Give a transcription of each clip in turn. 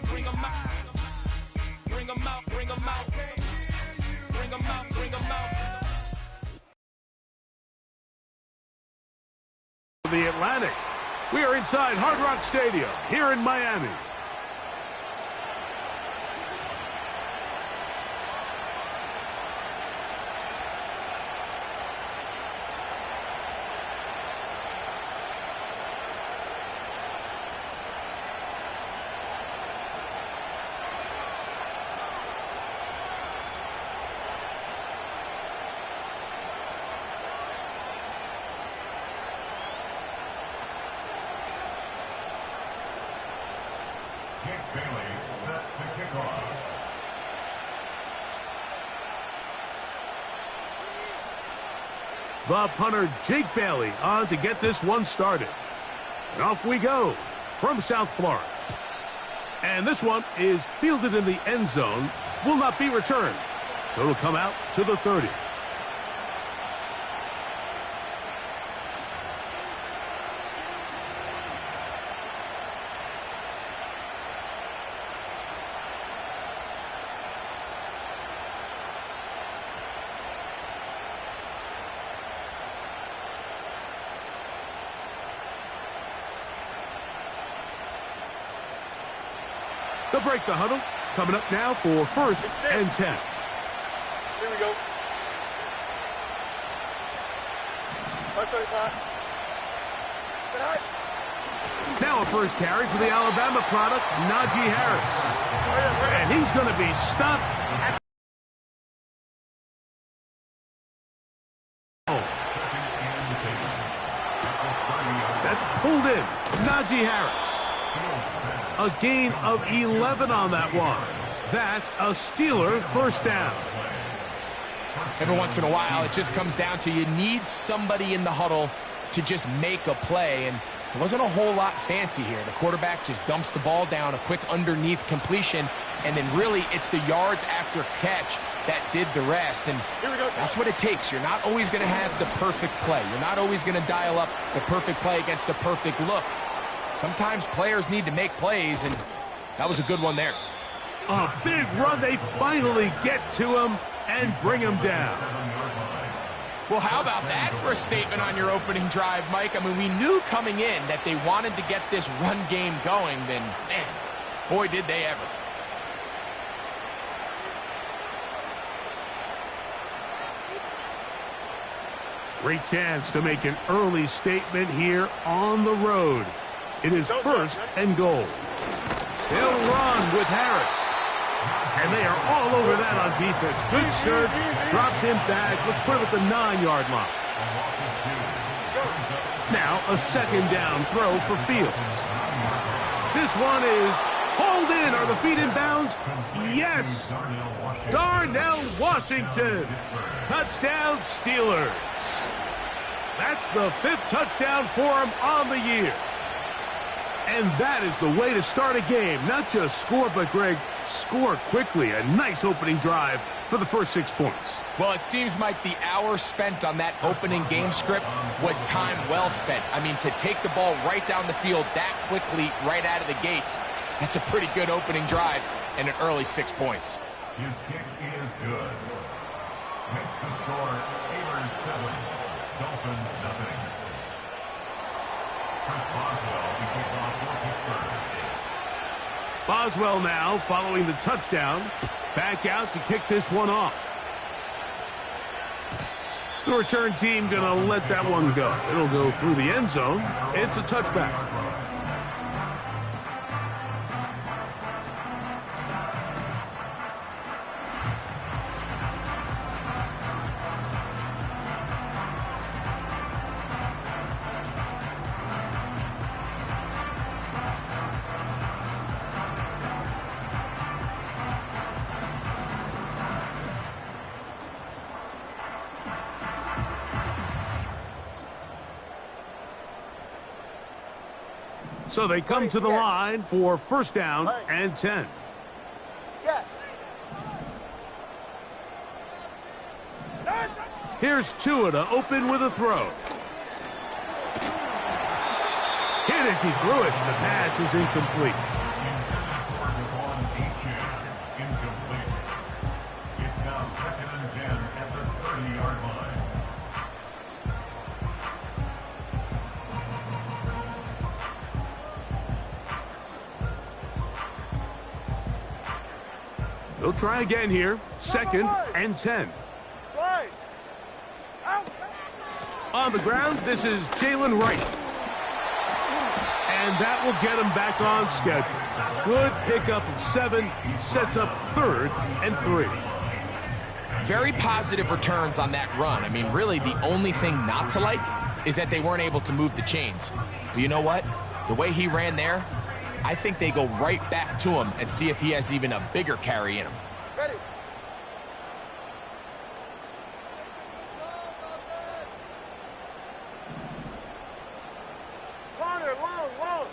bring 'em out. Bring 'em out, bring 'em out. Bring 'em out, bring 'em out. The Atlantic. We are inside Hard Rock Stadium here in Miami. The punter, Jake Bailey, on to get this one started. And off we go from South Florida. And this one is fielded in the end zone, will not be returned. So it'll come out to the 30. They'll break the huddle. Coming up now for 1st and 10. Here we go. Now a first carry for the Alabama product, Najee Harris. And he's going to be stopped at that's pulled in. Najee Harris. A gain of 11 on that one. That's a Steeler first down. Every once in a while, it just comes down to you need somebody in the huddle to just make a play, and it wasn't a whole lot fancy here. The quarterback just dumps the ball down, a quick underneath completion, and then really it's the yards after catch that did the rest, and that's what it takes. You're not always going to have the perfect play. You're not always going to dial up the perfect play against the perfect look. Sometimes players need to make plays, and that was a good one there. A big run. They finally get to him and bring him down. Well, how about that for a statement on your opening drive, Mike? I mean, we knew coming in that they wanted to get this run game going, then, man, boy, did they ever. Great chance to make an early statement here on the road. It is 1st and goal. They'll run with Harris. And they are all over that on defense. Good surge. Drops him back. Let's put him at the 9-yard line. Now a 2nd down throw for Fields. This one is hauled in. Are the feet in bounds? Yes. Darnell Washington. Touchdown Steelers. That's the 5th touchdown for him on the year. And that is the way to start a game. Not just score, but, Greg, score quickly. A nice opening drive for the first 6 points. Well, it seems like the hour spent on that opening game script was time well spent. I mean, to take the ball right down the field that quickly right out of the gates, that's a pretty good opening drive and an early 6 points. His kick is good. Makes the score 8-7. Dolphins nothing. Boswell now following the touchdown. Back out to kick this one off. The return team going to let that one go. It'll go through the end zone. It's a touchback. So they come to the line for 1st down and 10. Here's Tua to open with a throw. Hit as he threw it. The pass is incomplete. They'll try again here. 2nd and 10. Right. Out. On the ground, this is Jalen Wright. And that will get him back on schedule. Good pickup of 7. Sets up 3rd and 3. Very positive returns on that run. I mean, really, the only thing not to like is that they weren't able to move the chains. But you know what? The way he ran there, I think they go right back to him and see if he has even a bigger carry in him. Ready. Corner, long, long.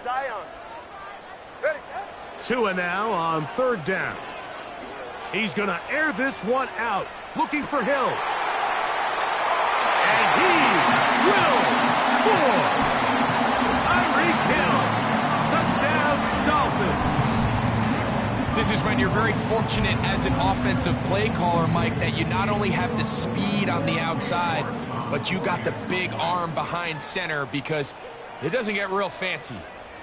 Zion. Ready, set. Tua now on 3rd down. He's going to air this one out, looking for Hill. And he will score. Tyreek Hill. Touchdown, Dolphins. This is when you're very fortunate as an offensive play caller, Mike, that you not only have the speed on the outside, but you got the big arm behind center, because it doesn't get real fancy.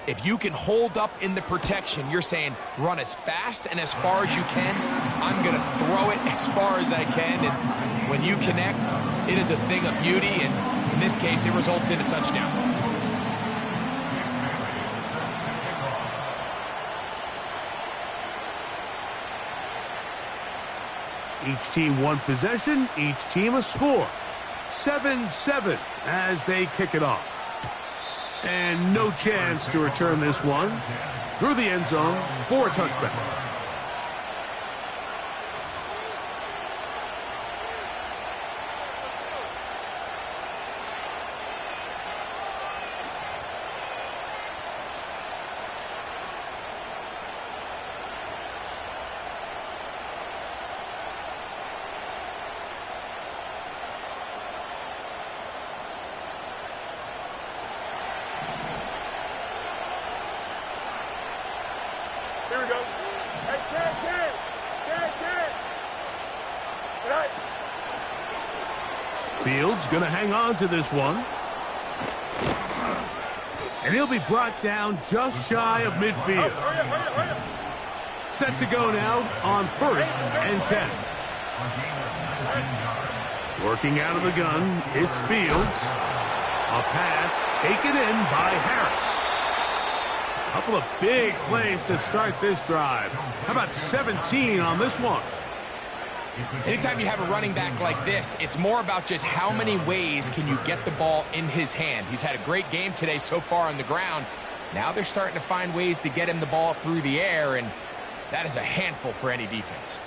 If you can hold up in the protection, you're saying run as fast and as far as you can. I'm going to throw it as far as I can. And when you connect, it is a thing of beauty. And in this case, it results in a touchdown. Each team one possession, each team a score. 7-7 as they kick it off. And no chance to return this one through the end zone for a touchback. Here we go. Hey, Ken. Right. Fields going to hang on to this one. And he'll be brought down just shy of midfield. Hurry up. Set to go now on 1st and 10. Working out of the gun, it's Fields. A pass taken in by Harris. Couple of big plays to start this drive. How about 17 on this one? Anytime you have a running back like this, it's more about just how many ways can you get the ball in his hand. He's had a great game today so far on the ground. Now they're starting to find ways to get him the ball through the air, and that is a handful for any defense.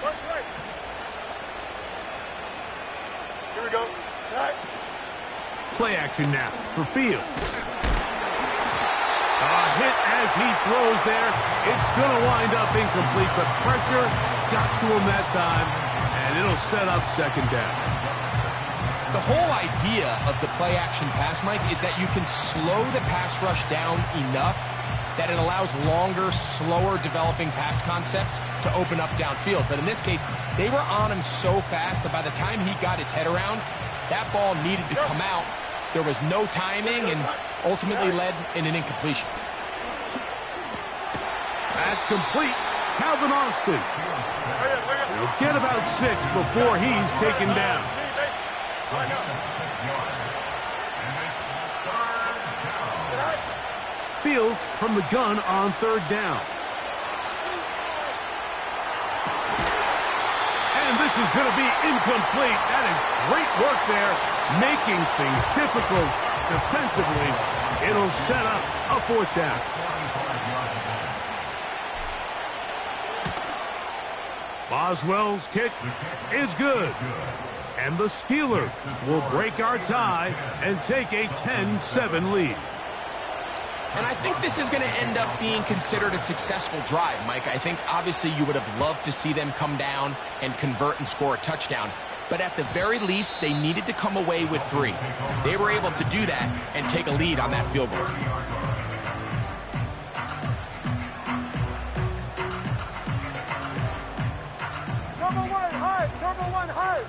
Right. Here we go. Right. Play action now for Fields. A hit as he throws there. It's going to wind up incomplete, but pressure got to him that time, and it'll set up 2nd down. The whole idea of the play action pass, Mike, is that you can slow the pass rush down enough that it allows longer, slower developing pass concepts to open up downfield. But in this case, they were on him so fast that by the time he got his head around, that ball needed to come out. There was no timing and ultimately led in an incompletion. That's complete. Calvin Austin. He'll get about 6 before he's taken down. Fields from the gun on 3rd down. And this is going to be incomplete. That is great work there, making things difficult defensively. It'll set up a 4th down. Boswell's kick is good. And the Steelers will break our tie and take a 10-7 lead. And I think this is going to end up being considered a successful drive, Mike. I think obviously you would have loved to see them come down and convert and score a touchdown. But at the very least, they needed to come away with 3. They were able to do that and take a lead on that field goal. Number 1, high. Turbo one hard.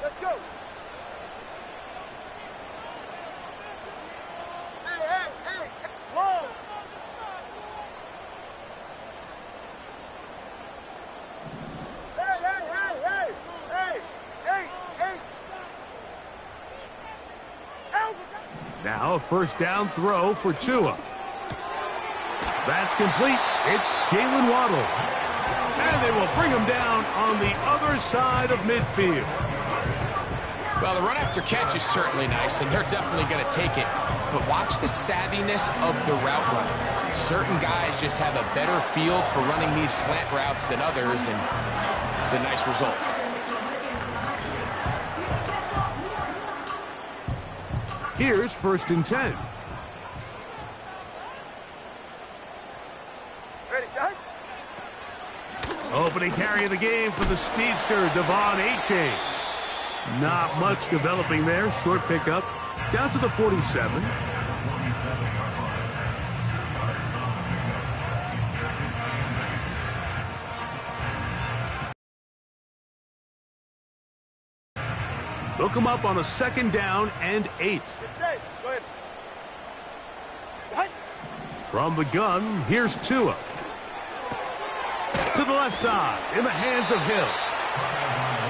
Let's go. Hey. Whoa. Hey. Now a first down throw for Tua. That's complete. It's Jalen Waddle. And they will bring him down on the other side of midfield. Well, the run after catch is certainly nice, and they're definitely going to take it. But watch the savviness of the route running. Certain guys just have a better field for running these slant routes than others, and it's a nice result. Here's 1st and 10. Ready, shot? Opening carry of the game for the speedster, Devon A-Chain. Not much developing there. Short pickup. Down to the 47. They'll come up on a 2nd down and 8. Get set. Go ahead. Shot. From the gun, here's Tua. To the left side, in the hands of Hill.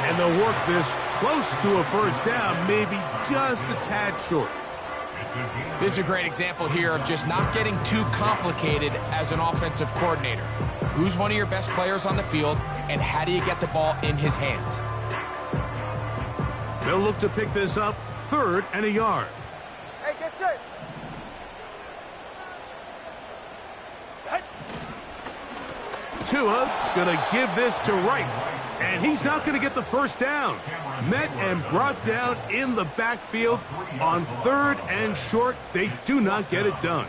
And they'll work this close to a 1st down, maybe just a tad short. This is a great example here of just not getting too complicated as an offensive coordinator. Who's one of your best players on the field, and how do you get the ball in his hands? They'll look to pick this up, 3rd and a yard. Hey, get set. Tua gonna give this to Wright, and he's not gonna get the 1st down. Met and brought down in the backfield on 3rd and short. They do not get it done.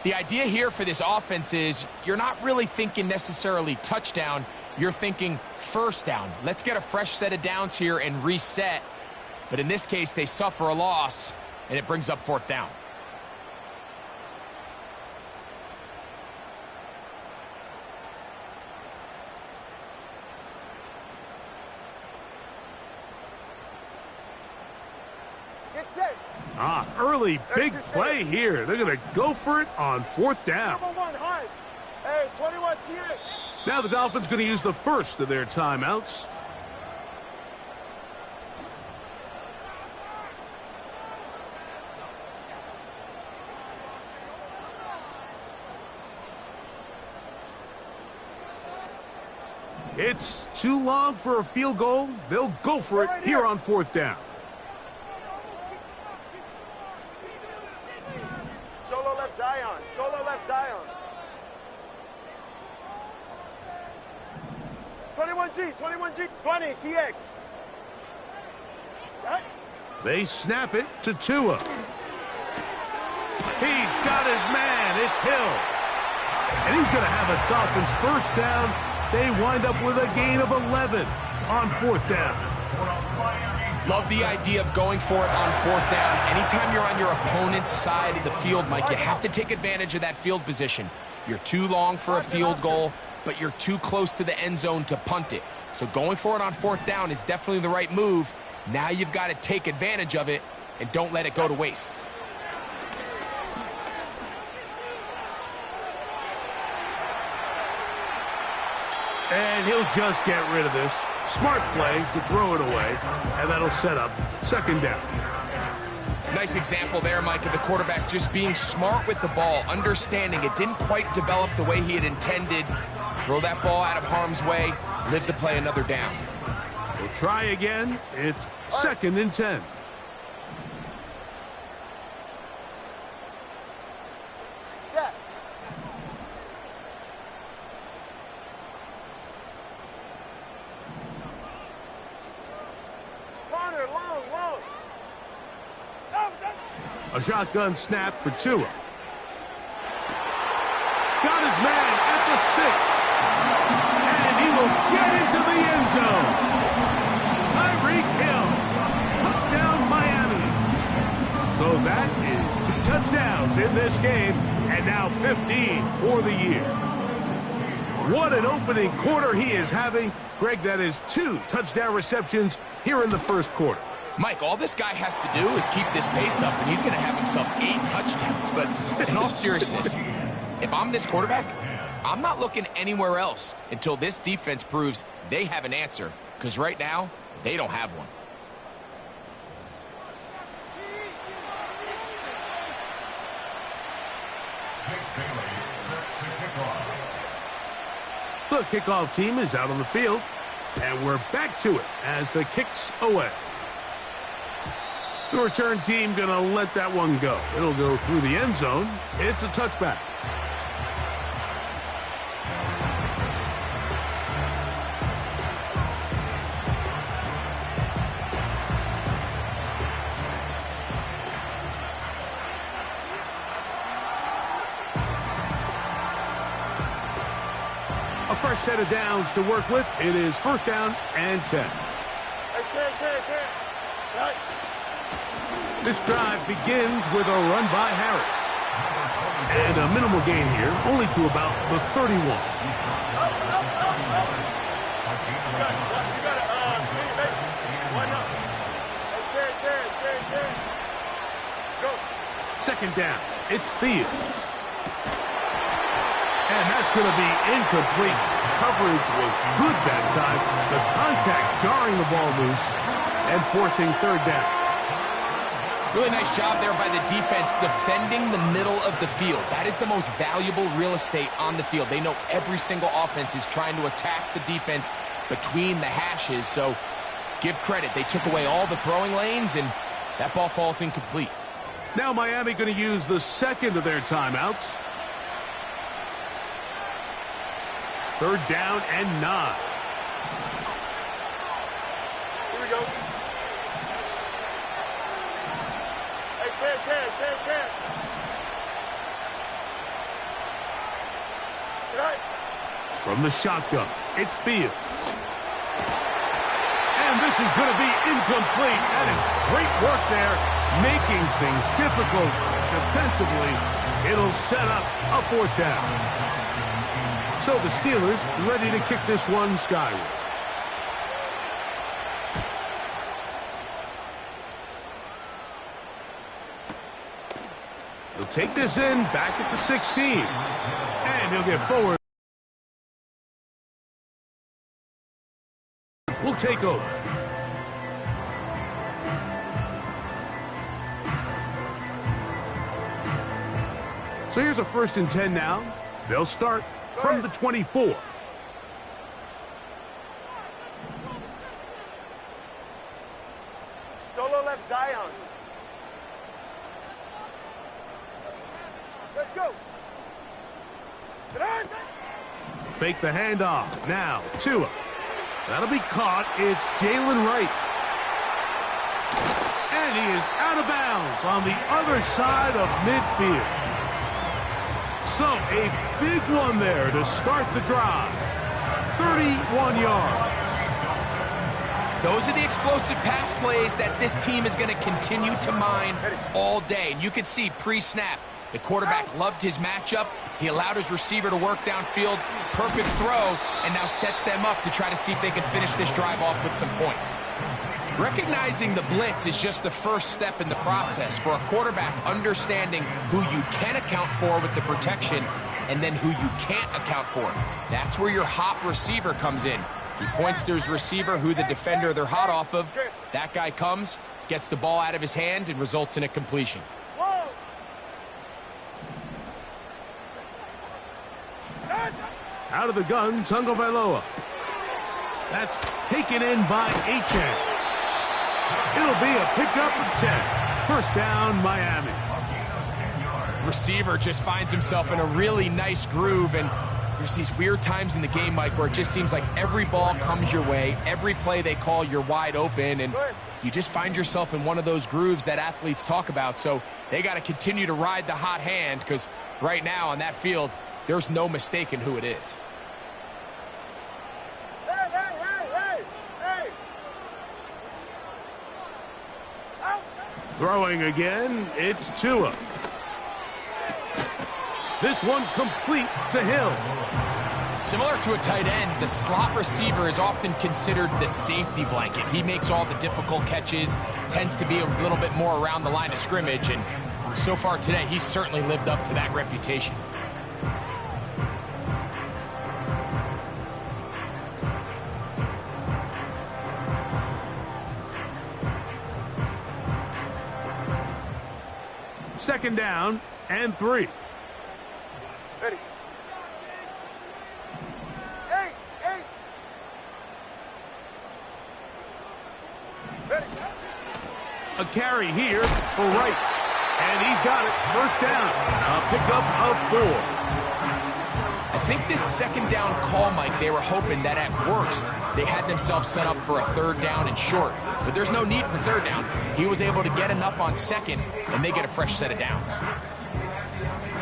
The idea here for this offense is you're not really thinking necessarily touchdown. You're thinking 1st down. Let's get a fresh set of downs here and reset. But in this case, they suffer a loss, and it brings up 4th down. Get set. Early big play here. They're going to go for it on 4th down. Turbo one hard. Hey, 21 T8. Now the Dolphins going to use the first of their timeouts. It's too long for a field goal. They'll go for it here on 4th down. Solo left Zion. Solo left Zion. 21G, 20 TX. Shot. They snap it to Tua. He's got his man. It's Hill. And he's going to have a Dolphins 1st down. They wind up with a gain of 11 on 4th down. Love the idea of going for it on 4th down. Anytime you're on your opponent's side of the field, Mike, you have to take advantage of that field position. You're too long for a field goal, but you're too close to the end zone to punt it. So going for it on 4th down is definitely the right move. Now you've got to take advantage of it and don't let it go to waste. And he'll just get rid of this. Smart play to throw it away, and that'll set up 2nd down. Nice example there, Mike, of the quarterback just being smart with the ball, understanding it didn't quite develop the way he had intended. Throw that ball out of harm's way, live to play another down. We'll try again. It's 2nd and 10. Step. Corner, long. A shotgun snap for Tua. Got his man at the 6. And he will get into the end zone. Tyreek Hill. Touchdown, Miami. So that is 2 touchdowns in this game. And now 15 for the year. What an opening quarter he is having. Greg, that is 2 touchdown receptions here in the first quarter. Mike, all this guy has to do is keep this pace up, and he's going to have himself 8 touchdowns. But in all seriousness, if I'm this quarterback, I'm not looking anywhere else until this defense proves they have an answer, because right now, they don't have one. The kickoff team is out on the field, and we're back to it as the kick's away. The return team going to let that one go. It'll go through the end zone. It's a touchback. A fresh set of downs to work with. It is first down and 10. This drive begins with a run by Harris. And a minimal gain here, only to about the 31. Second down, it's Fields. And that's going to be incomplete. Coverage was good that time. The contact jarring the ball loose and forcing third down. Really nice job there by the defense defending the middle of the field. That is the most valuable real estate on the field. They know every single offense is trying to attack the defense between the hashes. So give credit. They took away all the throwing lanes, and that ball falls incomplete. Now Miami going to use the second of their timeouts. Third down and 9. Here we go. Hey, Ken. From the shotgun, it's Fields. And this is going to be incomplete. That is great work there, making things difficult defensively. It'll set up a fourth down. So the Steelers ready to kick this one skyward. He'll take this in back at the 16. And he'll get forward. We'll take over. So here's a 1st and 10 now. They'll start from the 24. Solo left Zion. Let's go. Fake the handoff. Now, Tua. That'll be caught. It's Jalen Wright. And he is out of bounds on the other side of midfield. So a big one there to start the drive. 31 yards. Those are the explosive pass plays that this team is going to continue to mine all day. And you can see pre-snap, the quarterback loved his matchup. He allowed his receiver to work downfield. Perfect throw, and now sets them up to try to see if they can finish this drive off with some points. Recognizing the blitz is just the first step in the process for a quarterback understanding who you can account for with the protection and then who you can't account for. That's where your hot receiver comes in. He points to his receiver who the defender they're hot off of. That guy comes, gets the ball out of his hand, and results in a completion. Out of the gun, Tagovailoa. That's taken in by Achane. It'll be a pickup of 10. First down, Miami. Receiver just finds himself in a really nice groove, and there's these weird times in the game, Mike, where it just seems like every ball comes your way, every play they call, you're wide open, and you just find yourself in one of those grooves that athletes talk about. So they got to continue to ride the hot hand, because right now on that field, there's no mistaking who it is. Throwing again, it's Tua. This one complete to Hill. Similar to a tight end, the slot receiver is often considered the safety blanket. He makes all the difficult catches, tends to be a little bit more around the line of scrimmage, and so far today, he's certainly lived up to that reputation. Second down and 3. Ready. Hey, hey. Ready. A carry here for Wright. And he's got it. First down. A pickup of 4. I think this second down call, Mike, they were hoping that at worst they had themselves set up for a third down and short. But there's no need for third down. He was able to get enough on second, and they get a fresh set of downs.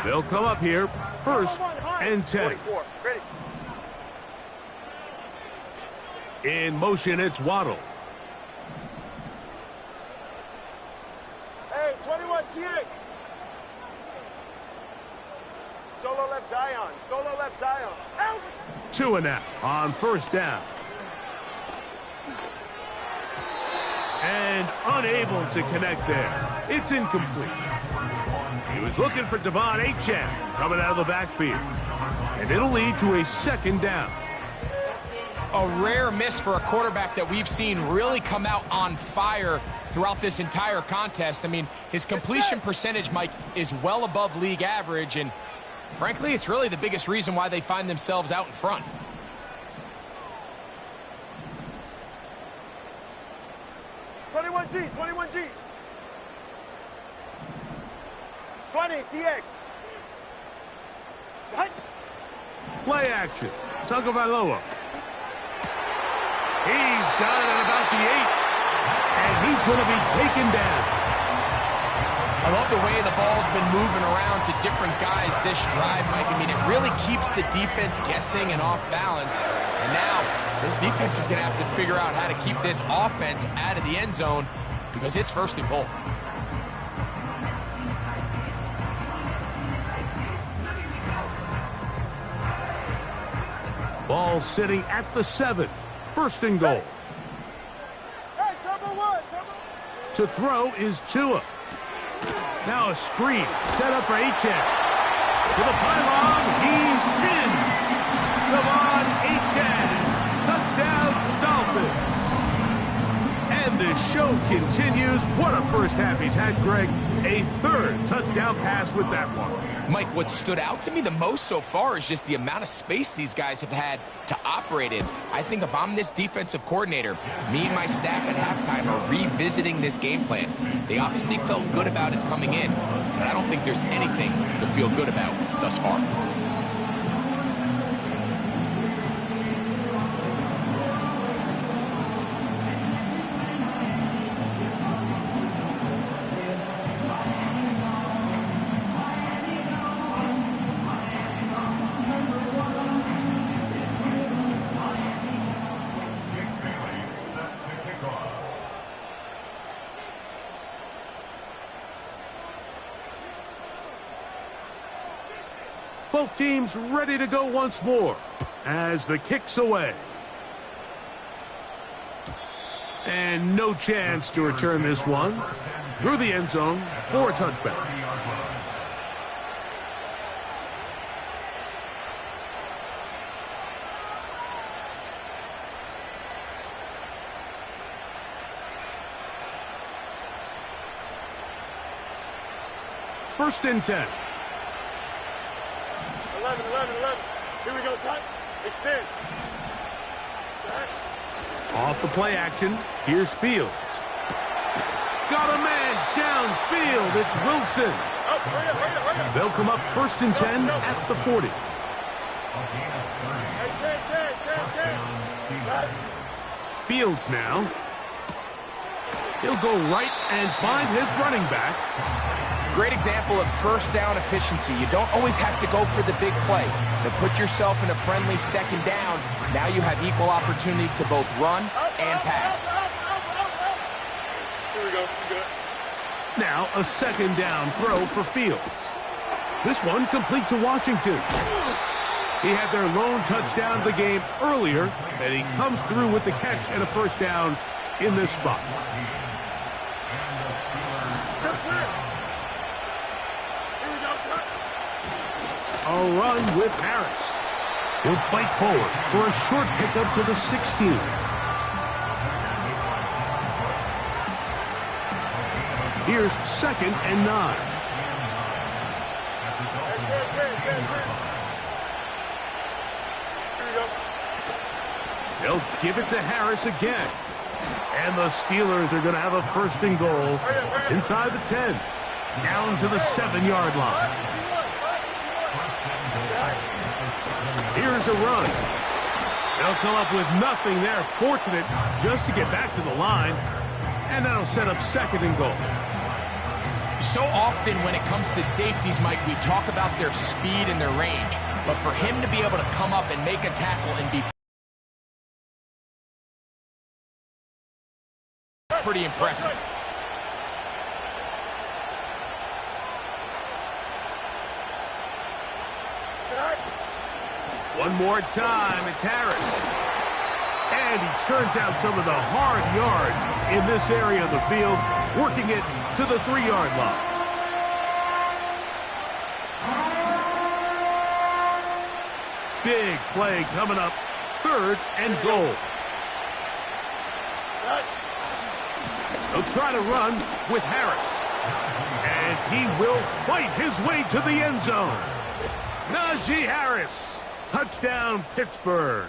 They'll come up here. First and 10. 44. Ready. In motion, it's Waddle. Hey, 21 TA. Solo left Zion. Solo left Zion. Out. 2 and out on first down. And unable to connect there. It's incomplete. He was looking for Devon Achane coming out of the backfield. And it'll lead to a second down. A rare miss for a quarterback that we've seen really come out on fire throughout this entire contest. I mean, his completion percentage, Mike, is well above league average, and frankly, it's really the biggest reason why they find themselves out in front. G, 21G. 20, TX. Play action. Tagovailoa. He's got it at about the 8. And he's going to be taken down. I love the way the ball's been moving around to different guys this drive, Mike. I mean, it really keeps the defense guessing and off balance. And now, this defense is going to have to figure out how to keep this offense out of the end zone because it's first and goal. Ball sitting at the 7. First and goal. Hey, number 1. To throw is Tua. Now a screen set up for Achane. To the pylon, he's in. Devon Achane. Touchdown, Dolphins. And the show continues. What a first half he's had, Greg. A third touchdown pass with that one. Mike, what stood out to me the most so far is just the amount of space these guys have had to operate in. I think if I'm this defensive coordinator, me and my staff at halftime are revisiting this game plan. They obviously felt good about it coming in, but I don't think there's anything to feel good about thus far. Both teams ready to go once more as the kick's away. And no chance to return this one. Through the end zone for a touchback. First and 10. 11. Here we go, son. Extend. Off the play action, here's Fields. Got a man downfield, it's Wilson. Hurry up. They'll come up first and 10 at the 40. Fields now. He'll go right and find his running back. Great example of first down efficiency. You don't always have to go for the big play, but put yourself in a friendly second down. Now you have equal opportunity to both run and pass. Here we go. Good. Now a second down throw for Fields. This one complete to Washington. He had their lone touchdown of the game earlier, and he comes through with the catch and a first down in this spot. A run with Harris. He'll fight forward for a short pickup to the 16. Here's 2nd and 9. They'll give it to Harris again. And the Steelers are going to have a 1st and goal. It's inside the 10. Down to the 7-yard line. Here's a run. They'll come up with nothing there. Fortunate just to get back to the line. And that'll set up 2nd and goal. So often when it comes to safeties, Mike, we talk about their speed and their range. But for him to be able to come up and make a tackle and be pretty impressive. One more time, it's Harris. And he churns out some of the hard yards in this area of the field, working it to the 3-yard line. Big play coming up, 3rd and goal. They'll try to run with Harris. And he will fight his way to the end zone. Najee Harris. Touchdown, Pittsburgh.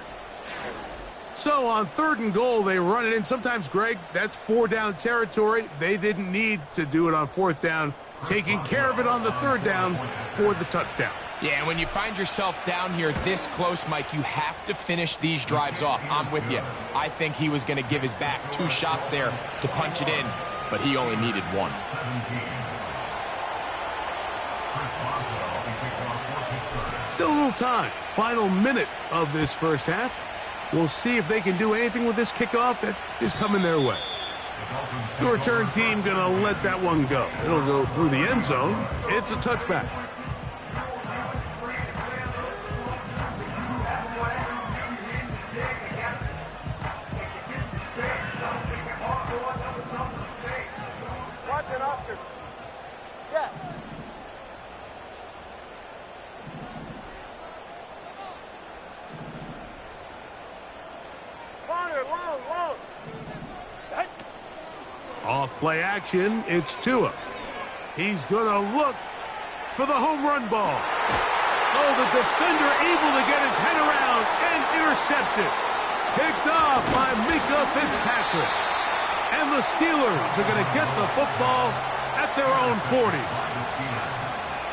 So on 3rd and goal, they run it in. Sometimes, Greg, that's 4-down territory. They didn't need to do it on 4th down. Taking care of it on the 3rd down for the touchdown. Yeah, and when you find yourself down here this close, Mike, you have to finish these drives off. I'm with you. I think he was going to give his back 2 shots there to punch it in, but he only needed 1. Still a little time. Final minute of this first half. We'll see if they can do anything with this kickoff that is coming their way. The return team going to let that one go. It'll go through the end zone. It's a touchback. Off play action, it's Tua. He's going to look for the home run ball. Oh, the defender able to get his head around and intercepted. Picked off by Mika Fitzpatrick. And the Steelers are going to get the football at their own 40.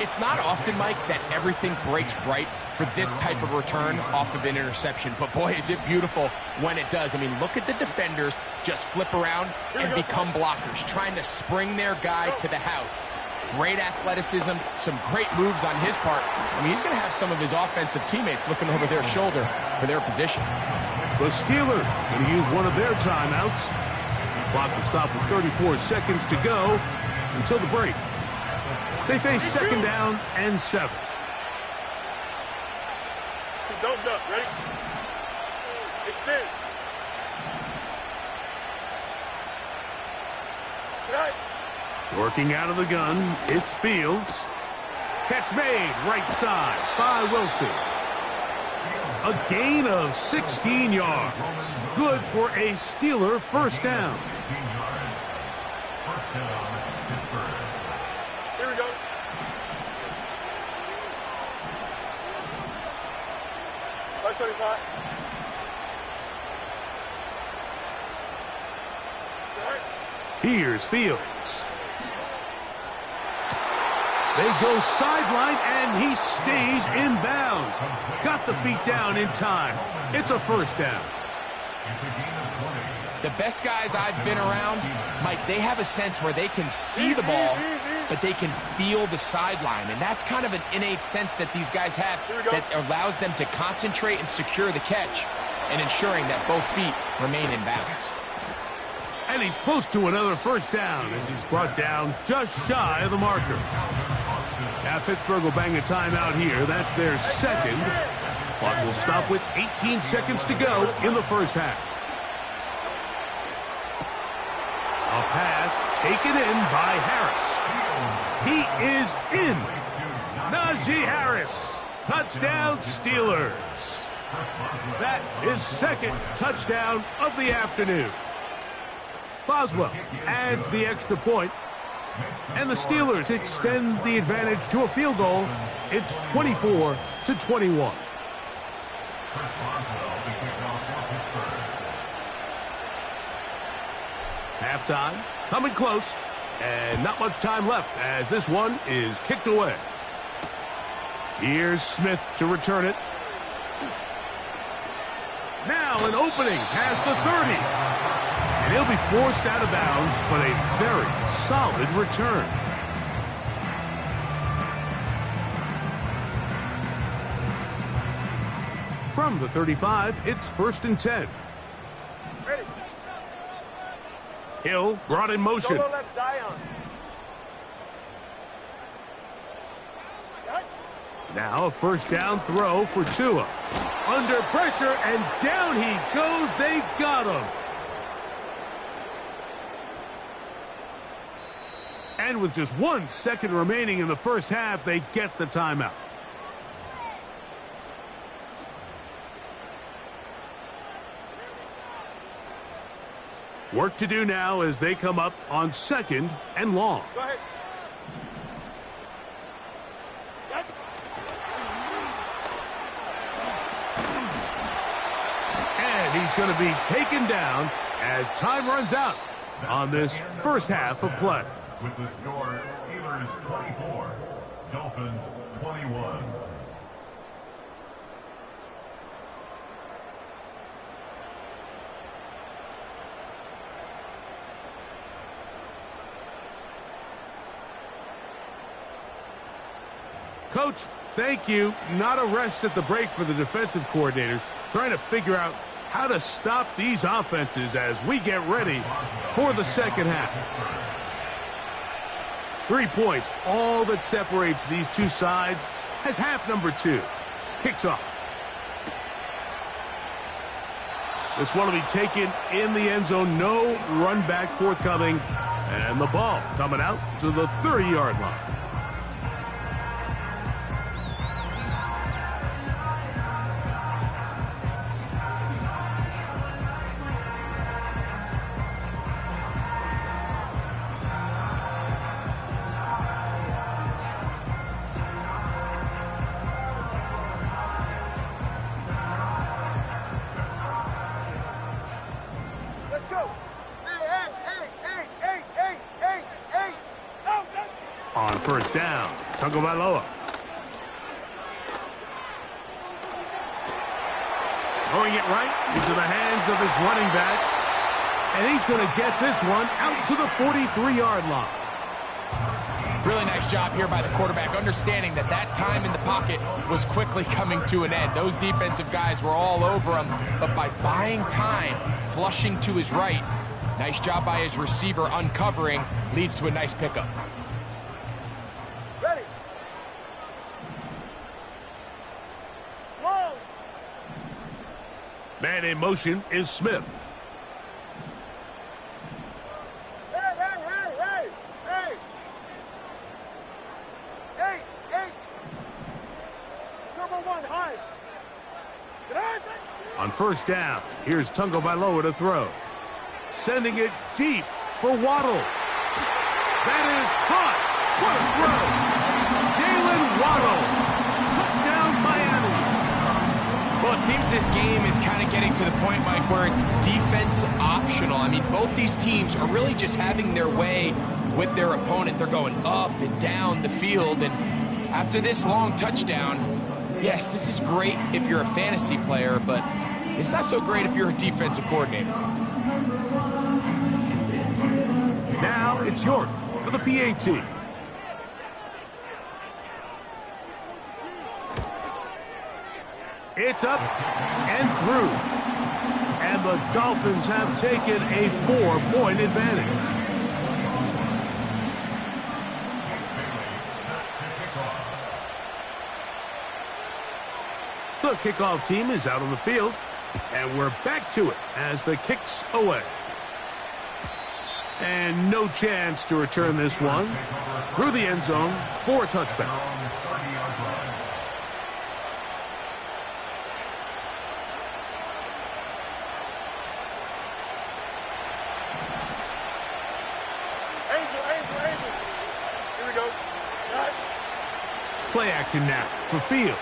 It's not often, Mike, that everything breaks right for this type of return off of an interception. But, boy, is it beautiful when it does. I mean, look at the defenders just flip around and become blockers, trying to spring their guy to the house. Great athleticism, some great moves on his part. I mean, he's going to have some of his offensive teammates looking over their shoulder for their position. The Steelers going to use one of their timeouts. Clock will stop with 34 seconds to go until the break. They face 2nd down and 7. Don't jump. Ready? Extend. Right. Working out of the gun, it's Fields. Catch made right side by Wilson. A gain of 16 yards. Good for a Steeler 1st down. Here we go. Right 75. Here's Fields. They go sideline, and he stays in bounds. Got the feet down in time. It's a 1st down. The best guys I've been around, Mike, they have a sense where they can see the ball, but they can feel the sideline. And that's kind of an innate sense that these guys have that allows them to concentrate and secure the catch and ensuring that both feet remain in bounds. And he's close to another 1st down as he's brought down just shy of the marker. Now Pittsburgh will bang a timeout here. That's their 2nd. Clock will stop with 18 seconds to go in the first half. A pass taken in by Harris. He is in. Najee Harris. Touchdown, Steelers. That is second touchdown of the afternoon. Boswell adds the extra point, and the Steelers extend the advantage to a field goal. It's 24-21. Halftime, coming close, and not much time left as this one is kicked away. Here's Smith to return it. Now an opening past the 30. And he'll be forced out of bounds, but a very solid return. From the 35, it's 1st and 10. Ready. Hill brought in motion. Solo left Zion. Set. Now a first down throw for Tua. Under pressure, and down he goes. They got him. And with just 1 second remaining in the first half, they get the timeout. Work to do now as they come up on 2nd and long. Go ahead. Set. And he's going to be taken down as time runs out on this first half of play. With the score, Steelers 24, Dolphins 21. Coach, thank you. Not a rest at the break for the defensive coordinators, trying to figure out how to stop these offenses as we get ready for the second half. 3 points, all that separates these two sides, as half number 2 kicks off. This one will be taken in the end zone. No run back forthcoming. And the ball coming out to the 30-yard line. Let's go. Hey. Oh, that. On first down, Tagovailoa. Throwing it right into the hands of his running back. And he's going to get this one out to the 43-yard line. Really nice job here by the quarterback, understanding that that time in the pocket was quickly coming to an end. Those defensive guys were all over him, but by buying time, flushing to his right, nice job by his receiver uncovering, leads to a nice pickup. Ready. Long. Man in motion is Smith. Hey. Turbo 1, high. Get on. On first down, here's Tagovailoa to throw. Sending it deep for Waddle. That is caught. What a throw. Jalen Waddle. Touchdown, Miami. Well, it seems this game is kind of getting to the point, Mike, where it's defense optional. I mean, both these teams are really just having their way with their opponent. They're going up and down the field, and after this long touchdown, yes, this is great if you're a fantasy player, but it's not so great if you're a defensive coordinator. Now it's York for the PAT. It's up and through. And the Dolphins have taken a 4-point advantage. The The kickoff team is out on the field, and we're back to it as the kick's away. And no chance to return this one through the end zone for a touchback. Angel. Here we go. Play action now for Fields.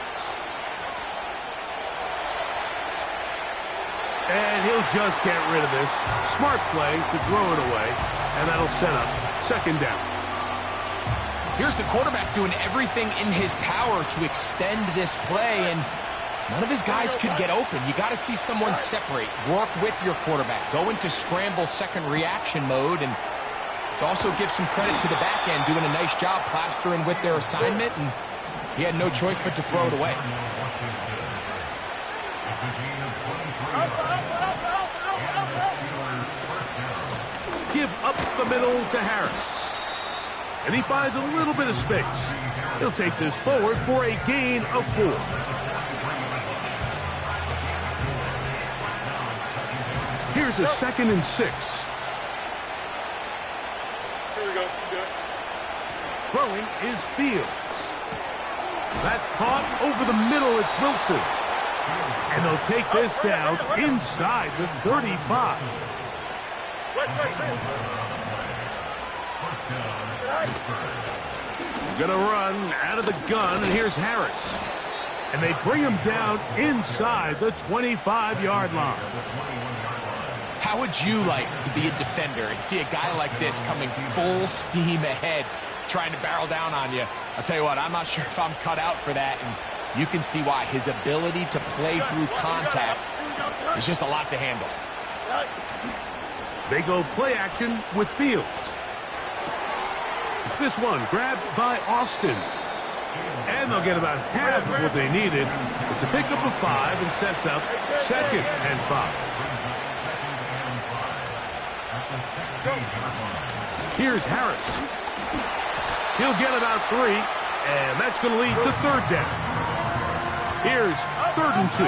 And he'll just get rid of this. Smart play to throw it away, and that'll set up second down. Here's the quarterback doing everything in his power to extend this play, and none of his guys could get open. You got to see someone separate, work with your quarterback, go into scramble second reaction mode, and it also gives some credit to the back end doing a nice job plastering with their assignment, and he had no choice but to throw it away. Give up the middle to Harris. And he finds a little bit of space. He'll take this forward for a gain of 4. Here's a 2nd and 6. Here we go. Throwing is Fields. That's caught over the middle. It's Wilson. And they'll take this down inside the 35. Gonna run out of the gun, and here's Harris. And they bring him down inside the 25-yard line. How would you like to be a defender and see a guy like this coming full steam ahead, trying to barrel down on you? I'll tell you what, I'm not sure if I'm cut out for that, and you can see why. His ability to play through contact is just a lot to handle. They go play action with Fields. This one grabbed by Austin. And they'll get about half of what they needed. It's a pickup of 5 and sets up 2nd and 5. Here's Harris. He'll get about 3, and that's going to lead to 3rd down. Here's 3rd and 2.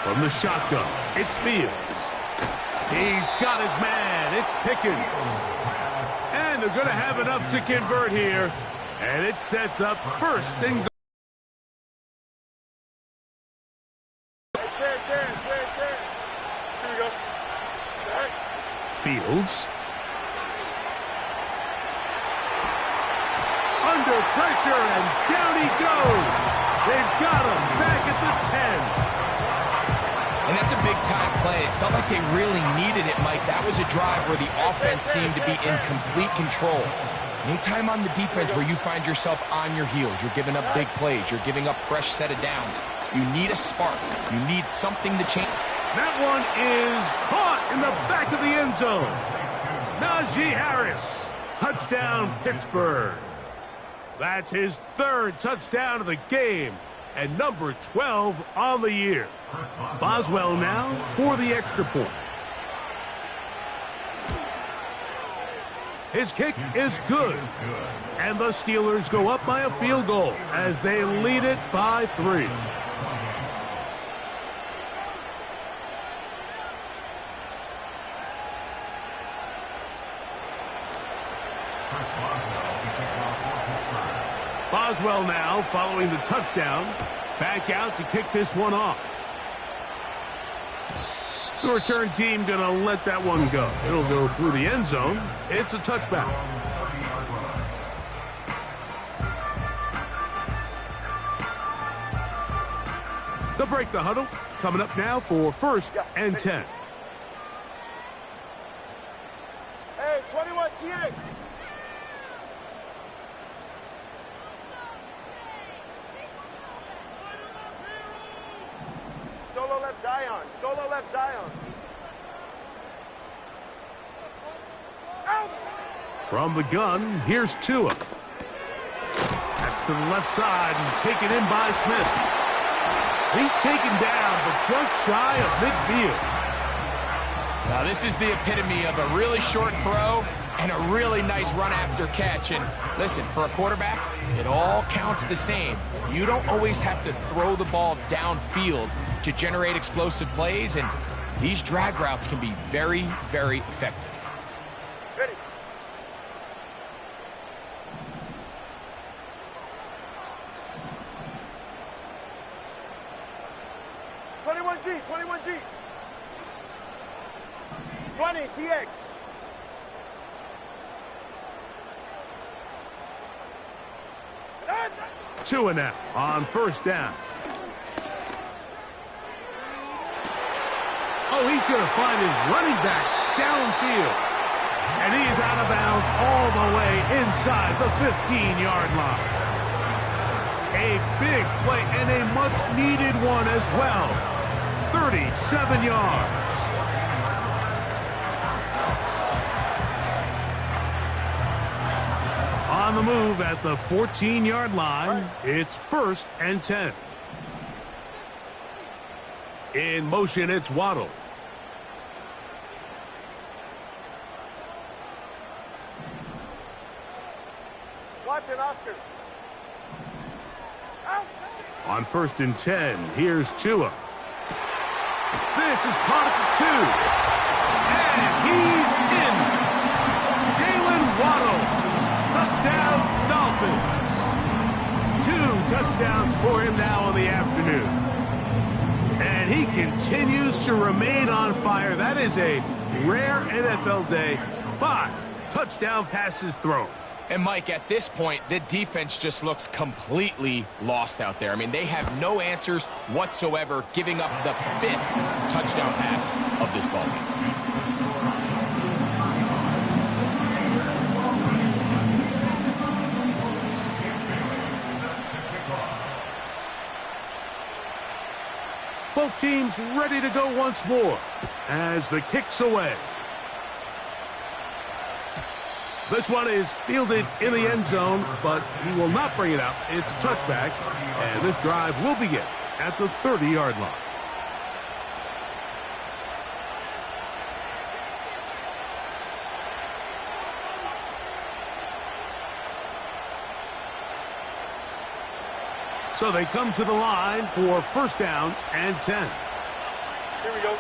From the shotgun, it's Fields. He's got his man. It's Pickens. And they're going to have enough to convert here. And it sets up 1st and goal. Here we go. Fields. Under pressure, and down he goes. They've got him back at the 10. And that's a big-time play. It felt like they really needed it, Mike. That was a drive where the offense seemed to be in complete control. Anytime on the defense where you find yourself on your heels, you're giving up big plays, you're giving up fresh set of downs, you need a spark. You need something to change. That one is caught in the back of the end zone. Najee Harris. Touchdown, Pittsburgh. That's his 3rd touchdown of the game, and number 12 on the year. Boswell now for the extra point. His kick is good, and the Steelers go up by a field goal as they lead it by 3. Boswell now following the touchdown, back out to kick this one off. The return team going to let that one go. It'll go through the end zone. It's a touchback. They'll break the huddle. Coming up now for 1st and 10. Hey, 21 TA. Solo left Zion. Solo left Zion. Out. From the gun, here's Tua. That's to the left side and taken in by Smith. He's taken down, but just shy of midfield. Now, this is the epitome of a really short throw And a really nice run after catch. And listen, for a quarterback, it all counts the same. You don't always have to throw the ball downfield to generate explosive plays, and these drag routes can be very, very effective. Ready. G, 21G. 20, TX. Two and out on first down. Oh, he's going to find his running back downfield. And he is out of bounds all the way inside the 15-yard line. A big play and a much-needed one as well. 37 yards. On the move at the 14-yard line, it's 1st and 10. In motion, it's Waddle. Watson, Oscar. On 1st and 10, here's Chua. This is caught at the 2. And he's in. Jalen Waddle. Touchdown, Dolphins. 2 touchdowns for him now on the afternoon. And he continues to remain on fire. That is a rare NFL day. 5 touchdown passes thrown. And, Mike, at this point, the defense just looks completely lost out there. I mean, they have no answers whatsoever, giving up the 5th touchdown pass of this ballgame. Both teams ready to go once more as the kick's away. This one is fielded in the end zone, but he will not bring it out. It's touchback, and this drive will begin at the 30-yard line. So they come to the line for 1st down and 10. Here we go.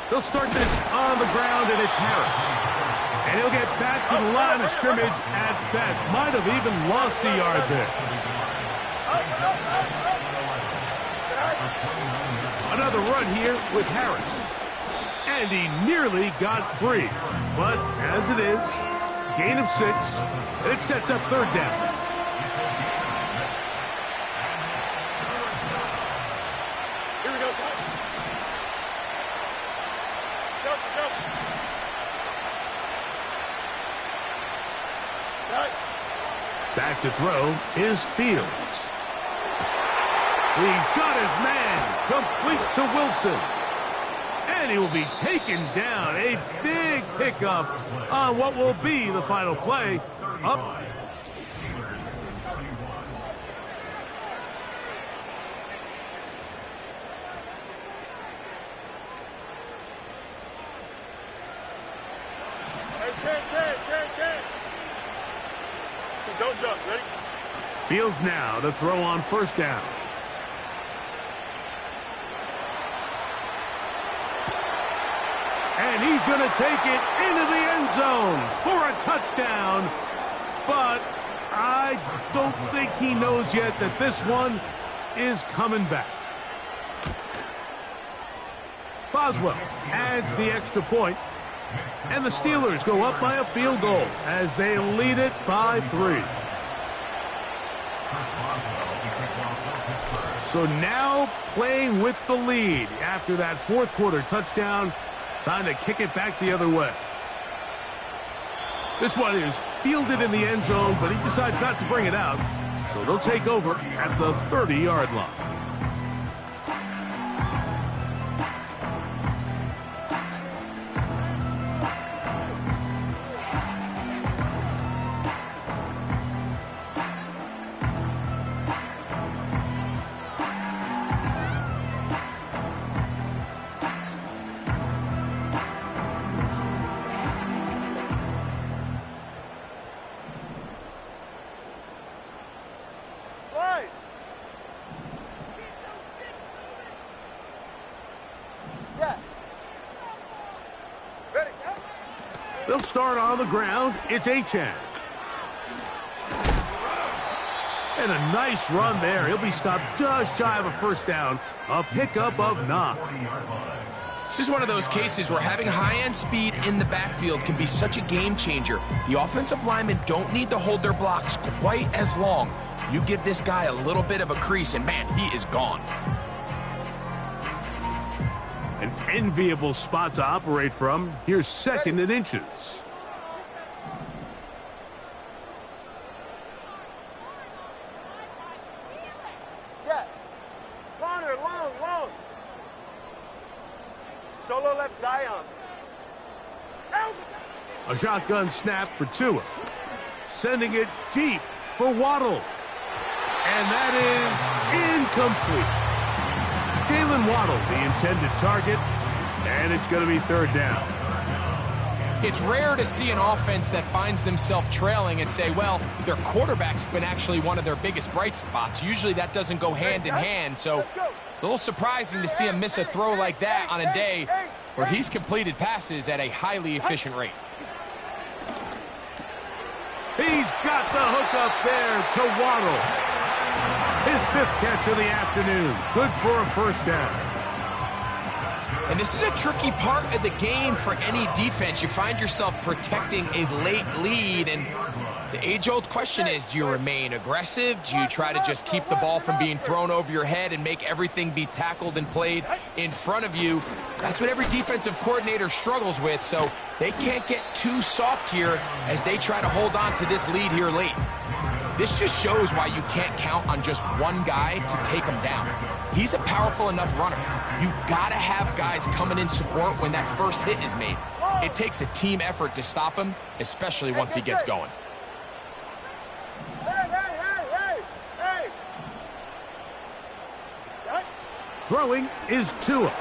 They'll start this on the ground, and it's Harris. And he'll get back to the line of scrimmage at best. Might have even lost a yard there. Another run here with Harris. And he nearly got free. But as it is, gain of 6, and it sets up 3rd down. Back to throw is Fields. He's got his man, complete to Wilson. And he will be taken down. A big pickup on what will be the final play. Up. Don't jump, ready? Fields now to throw on 1st down. And he's going to take it into the end zone for a touchdown. But I don't think he knows yet that this one is coming back. Boswell adds the extra point. And the Steelers go up by a field goal as they lead it by 3. So now playing with the lead after that 4th quarter touchdown. Time to kick it back the other way. This one is fielded in the end zone, but he decides not to bring it out. So they'll take over at the 30-yard line. They'll start on the ground. It's Achane. And a nice run there. He'll be stopped just shy of a first down. A pickup of 9. This is one of those cases where having high-end speed in the backfield can be such a game changer. The offensive linemen don't need to hold their blocks quite as long. You give this guy a little bit of a crease, and man, he is gone. An enviable spot to operate from. Here's 2nd and inches. Scat. Corner, long. Solo left Zion. Help! A shotgun snap for Tua. Sending it deep for Waddle. And that is incomplete. Jalen Waddle, the intended target, and it's going to be 3rd down. It's rare to see an offense that finds themselves trailing and say, well, their quarterback's been actually one of their biggest bright spots. Usually that doesn't go hand in hand, so it's a little surprising to see him miss a throw like that on a day where he's completed passes at a highly efficient rate. He's got the hook up there to Waddle. His 5th catch of the afternoon. Good for a first down. And this is a tricky part of the game for any defense. You find yourself protecting a late lead, and the age-old question is, do you remain aggressive? Do you try to just keep the ball from being thrown over your head and make everything be tackled and played in front of you? That's what every defensive coordinator struggles with, so they can't get too soft here as they try to hold on to this lead here late. This just shows why you can't count on just one guy to take him down. He's a powerful enough runner. You gotta have guys coming in support when that first hit is made. It takes a team effort to stop him, especially once he gets going. Hey! Throwing is Tua.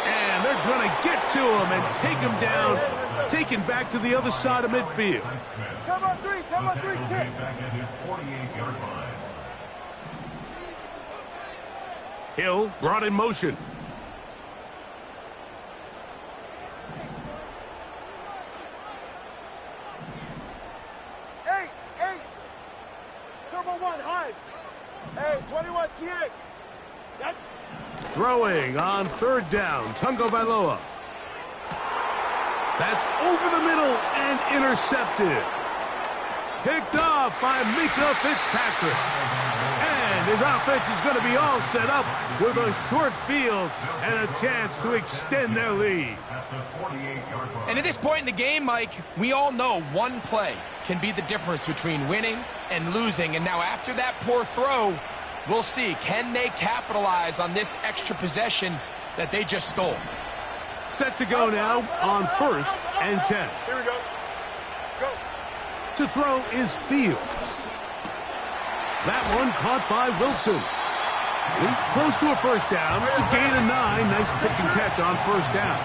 And they're going to get to him and take him down, taken back to the other side of midfield. Turbo 3, kick. Hill brought in motion. Hey! Turbo 1, high. Hey, 21, TX. That. Throwing on 3rd down, Tungo Bailoa. That's over the middle and intercepted. Picked off by Mika Fitzpatrick. And his offense is going to be all set up with a short field and a chance to extend their lead. And at this point in the game, Mike, we all know one play can be the difference between winning and losing. And now after that poor throw, we'll see, can they capitalize on this extra possession that they just stole? Set to go now on 1st and 10. Here we go. Go. To throw is Fields. That one caught by Wilson. He's close to a first down. To gain a 9. Nice pitch and catch on 1st down.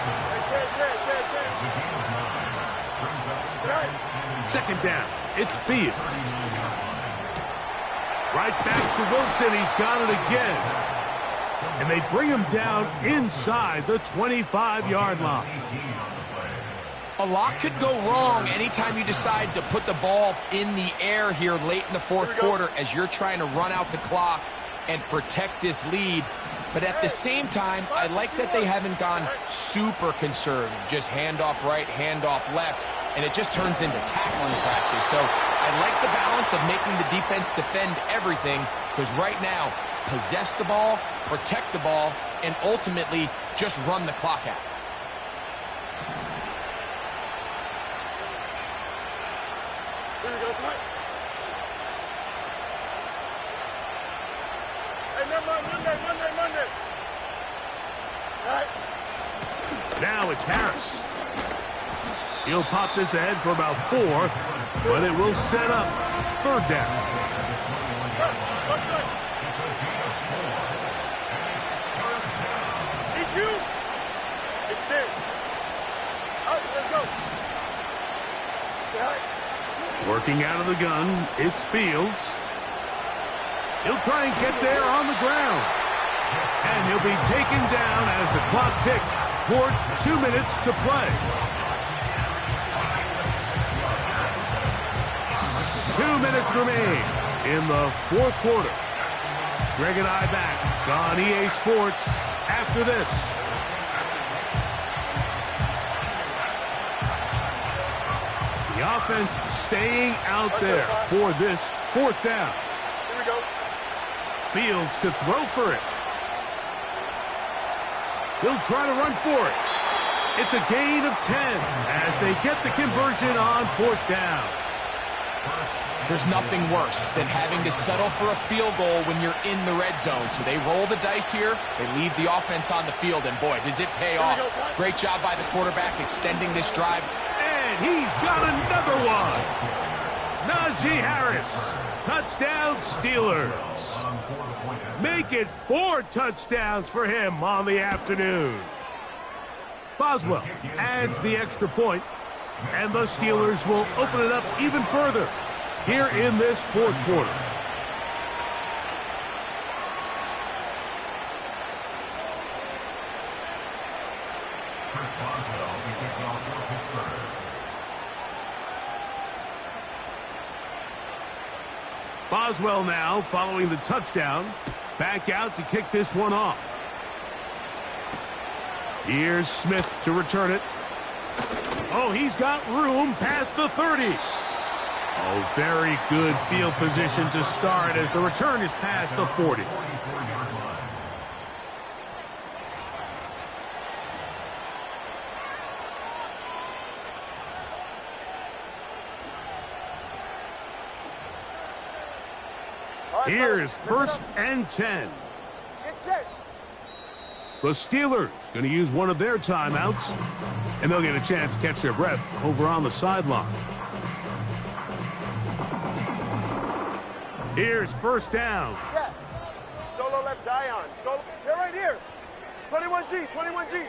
2nd down. It's Fields. Right back to Wilson. He's got it again. And they bring him down inside the 25-yard line. A lot could go wrong anytime you decide to put the ball in the air here late in the 4th quarter as you're trying to run out the clock and protect this lead. But at the same time, I like that they haven't gone super conservative. Just handoff right, handoff left, and it just turns into tackling practice. So I like the balance of making the defense defend everything, because right now, possess the ball, protect the ball, and ultimately just run the clock out. Here we go, Smart. Hey, Monday. All right. Now it's Harris. He'll pop this ahead for about 4, but it will set up 3rd down. It's there. All right, let's go. Working out of the gun, it's Fields. He'll try and get there on the ground. And he'll be taken down as the clock ticks towards 2 minutes to play. 2 minutes remain in the fourth quarter. Greg and I back on EA Sports after this. The offense staying out there for this fourth down. Here we go. Fields to throw for it. He'll try to run for it. It's a gain of 10 as they get the conversion on fourth down. There's nothing worse than having to settle for a field goal when you're in the red zone. So they roll the dice here. They leave the offense on the field, and boy, does it pay off. Great job by the quarterback extending this drive. And he's got another one. Najee Harris. Touchdown Steelers. Make it 4 touchdowns for him on the afternoon. Boswell adds the extra point, and the Steelers will open it up even further here in this fourth quarter. Boswell now following the touchdown. Back out to kick this one off. Here's Smith to return it. Oh, he's got room past the 30. Oh, very good field position to start as the return is past the 40. Here's first and 10. Get set. The Steelers going to use one of their timeouts, and they'll get a chance to catch their breath over on the sideline. Here's first down. Yeah. Solo left Zion. Solo. They're right here. 21G. 21G.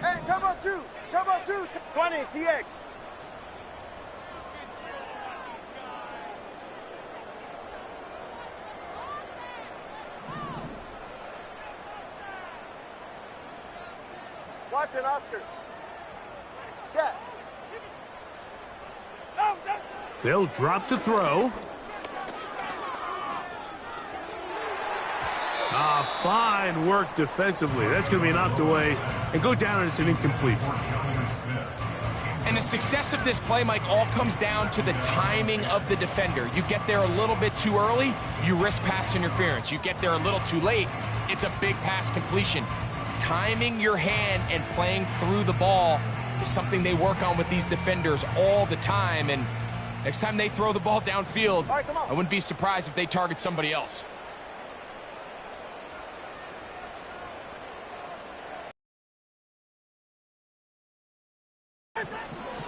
Hey, come up 2. Come up 2. 20 TX. Watson, Oscar. Scat. They'll drop to throw. Fine work defensively. That's going to be knocked away and go down as an incomplete. And the success of this play, Mike, all comes down to the timing of the defender. You get there a little bit too early, you risk pass interference. You get there a little too late, it's a big pass completion. Timing your hand and playing through the ball is something they work on with these defenders all the time. And next time they throw the ball downfield, right, I wouldn't be surprised if they target somebody else.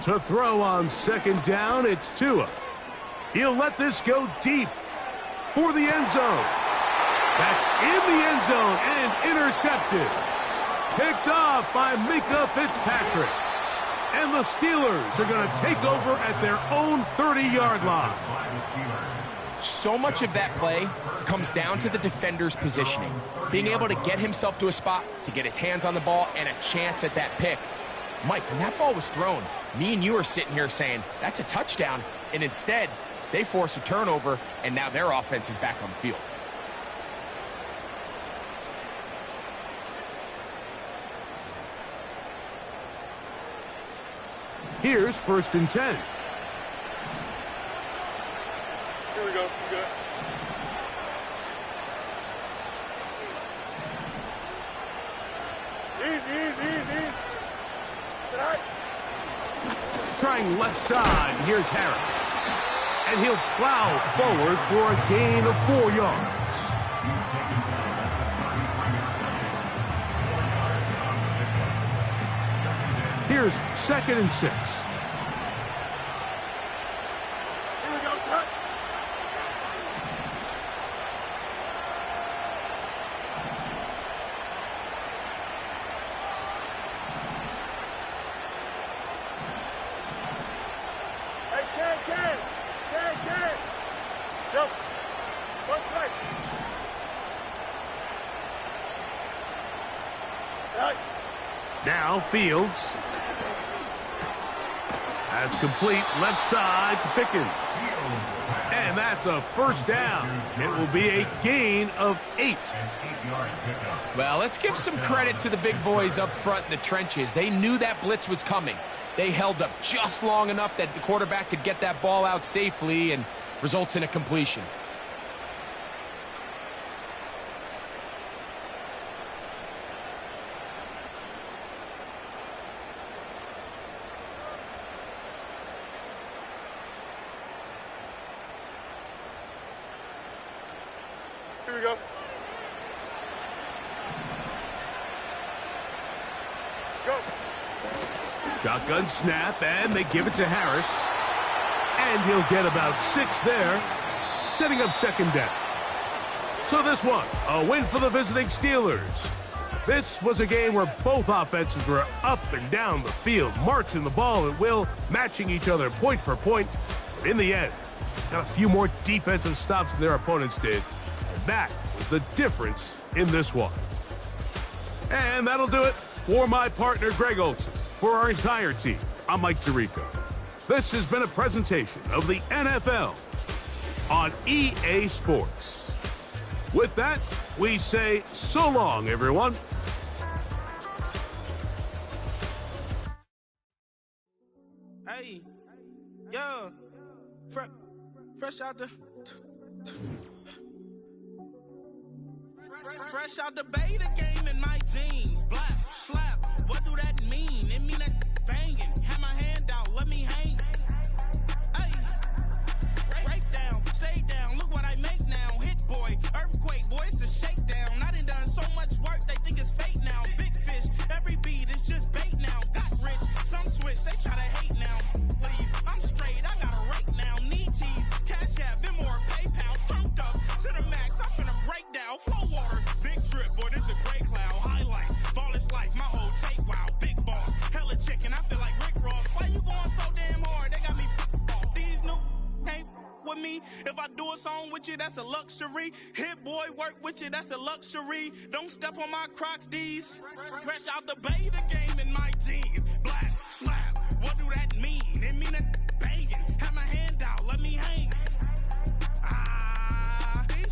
To throw on second down, it's Tua. He'll let this go deep for the end zone. That's in the end zone and intercepted. Picked off by Mika Fitzpatrick. And the Steelers are going to take over at their own 30-yard line. So much of that play comes down to the defender's positioning. Being able to get himself to a spot, to get his hands on the ball, and a chance at that pick. Mike, when that ball was thrown, me and you are sitting here saying, that's a touchdown. And instead, they force a turnover, and now their offense is back on the field. Here's first and 10. Here we go. Good. Easy. Tonight. Trying left side, here's Harris. And he'll plow forward for a gain of 4 yards. Here's second and 6. Here we go, son. Hey, Ken. Jump. One strike. Right. Now Fields. That's complete left side to Pickens. And that's a first down. It will be a gain of 8. Well, let's give some credit to the big boys up front in the trenches. They knew that blitz was coming. They held up just long enough that the quarterback could get that ball out safely and results in a completion. Here we go. Go. Shotgun snap, and they give it to Harris. And he'll get about 6 there, setting up second down. So this one, a win for the visiting Steelers. This was a game where both offenses were up and down the field, marching the ball at will, matching each other point for point. But in the end, got a few more defensive stops than their opponents did. And that was the difference in this one. And that'll do it for my partner, Greg Olson. For our entire team, I'm Mike Tirico. This has been a presentation of the NFL on EA Sports. With that, we say so long, everyone. Hey, yo, fresh out the beta game in my jeans. Black, slap, what do that mean? It mean that banging. Have my hand out, let me hang. Hey, break down, stay down, look what I make now. Hit boy, earthquake, boy, it's a shakedown. I done so much work, they think it's fake now. Big fish, every beat is just bait now. Got rich, some switch, they try to hate now. Leave, I'm straight, I got a rake now. Need cheese, cash app, Venmo or PayPal. Turned up to the max, I'm finna break down. Flow water, big trip, boy, this a gray cloud. Highlights, ball is life, my whole take, wow. Big boss, hella chicken, I feel like Rick Ross. Why you going so damn hard? They got me off. These new can't with me. If I do a song with you, that's a luxury. Hit boy, work with you, that's a luxury. Don't step on my Crocs, D's. Fresh out the beta game in my jeans. Black, slap, what do that mean? It mean that banging. Have my hand out, let me hang.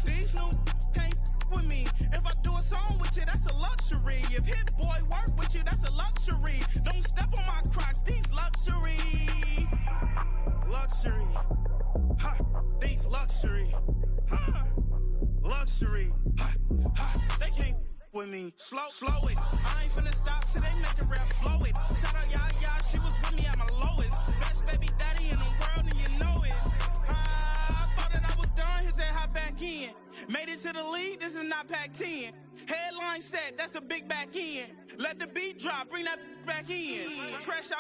These new can't with me. If I do a song with you, that's a luxury. If hit boy work with you, that's a luxury. Don't step on my Crocs, these luxury. Luxury. Ha, these luxury. Ha, luxury. Ha, ha, they can't with me. Slow it. I ain't finna stop till they make the rap blow it. Shout out Yaya, she was with me at my lowest. Best baby daddy in the world and you know it. I thought that I was done, he said hop back in. Made it to the league, this is not Pac-10. Headline set, that's a big back end. Let the beat drop, bring that back in. Fresh out